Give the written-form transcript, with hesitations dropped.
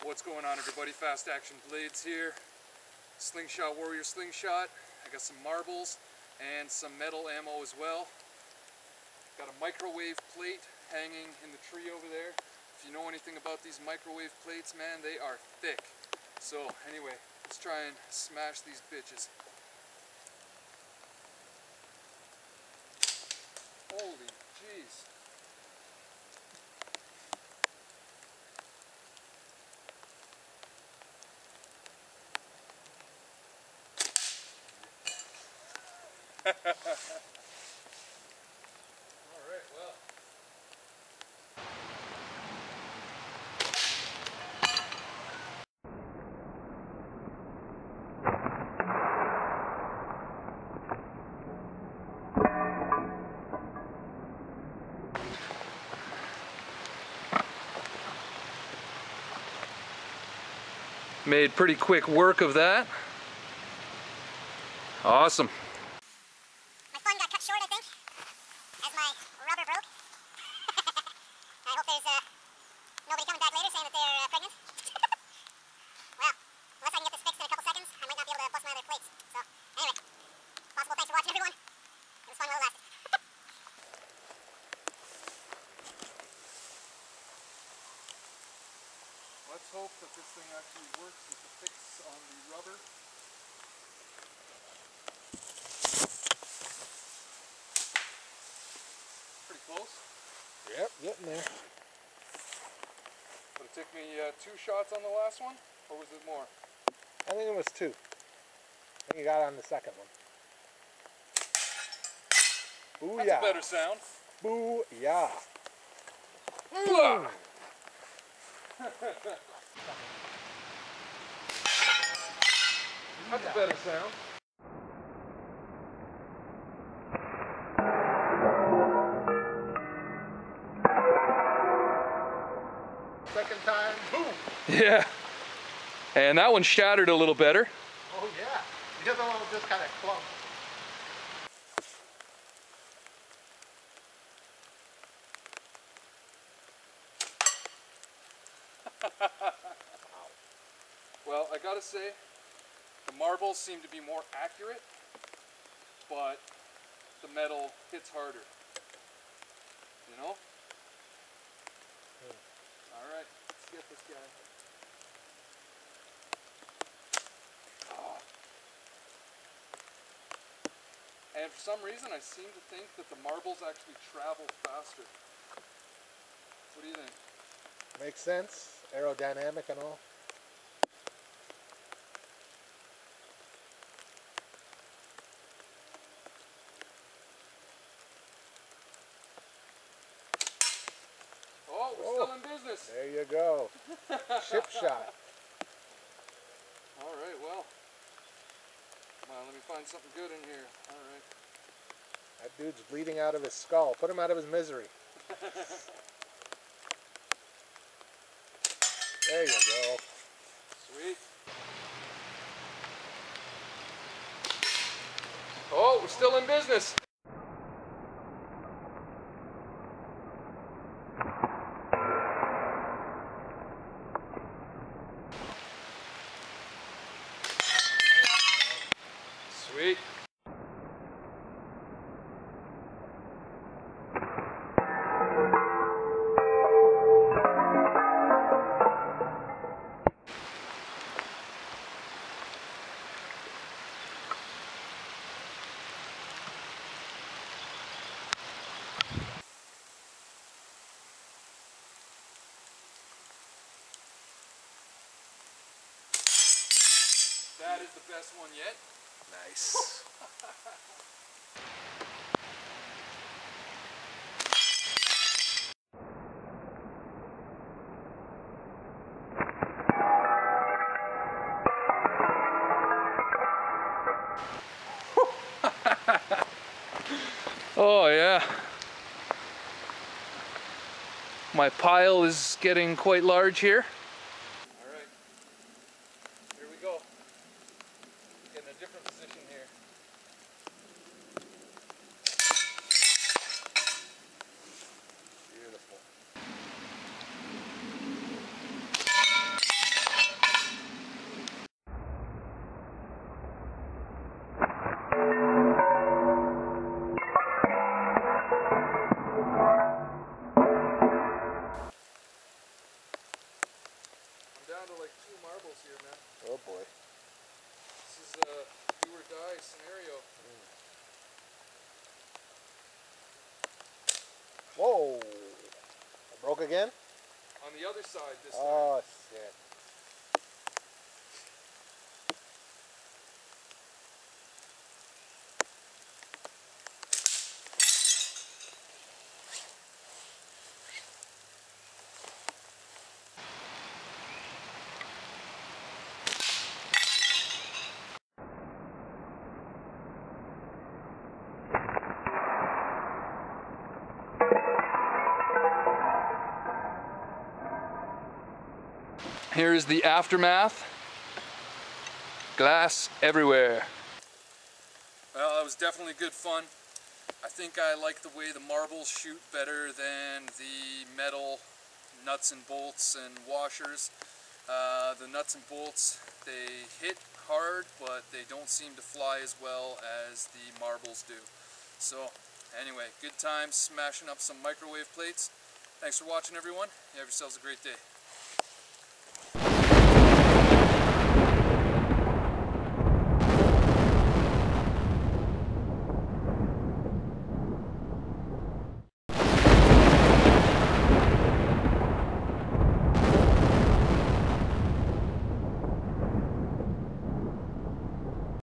What's going on, everybody? Fast Action Blades here. SlingshotWarrior Slingshot. I got some marbles and some metal ammo as well. Got a microwave plate hanging in the tree over there. If you know anything about these microwave plates, man, they are thick. So anyway, let's try and smash these bitches. Holy jeez. Alright, well. Made pretty quick work of that. Awesome. My fun got cut short, I think, as my rubber broke. I hope there's nobody coming back later saying that they're pregnant. Well, unless I can get this fixed in a couple seconds, I might not be able to bust my other plates. So, anyway, possible thanks for watching, everyone. It was fun while it lasted. Let's hope that this thing actually works with the fix on the rubber. Pretty close. Yep, getting there. Did it take me 2 shots on the last one, or was it more? I think it was 2. I think you got on the second one. Booyah. That's a better sound. Booyah. That's a better sound. Second time, boom. Yeah. And that one shattered a little better. Oh yeah. The other one was just kind of clumped. Well, I gotta say, the marbles seem to be more accurate, but the metal hits harder. You know? Alright, let's get this guy. And for some reason, I seem to think that the marbles actually travel faster. What do you think? Makes sense. Aerodynamic and all. Oh, we're still in business. There you go. Chip shot. Alright, well. Come on, let me find something good in here. Alright. That dude's bleeding out of his skull. Put him out of his misery. There you go. Sweet. Oh, we're still in business. Sweet. That is the best one yet. Nice. Oh yeah. My pile is getting quite large here. Alright. Here we go. Get in a different position here. Beautiful. down to like 2 marbles here, man. Oh boy. This is a do or die scenario. Whoa! I broke again? On the other side this time. Oh shit. Here is the aftermath. Glass everywhere. Well, that was definitely good fun. I think I like the way the marbles shoot better than the metal nuts and bolts and washers. The nuts and bolts, they hit hard, but they don't seem to fly as well as the marbles do. So anyway, good times smashing up some microwave plates. Thanks for watching, everyone. You have yourselves a great day.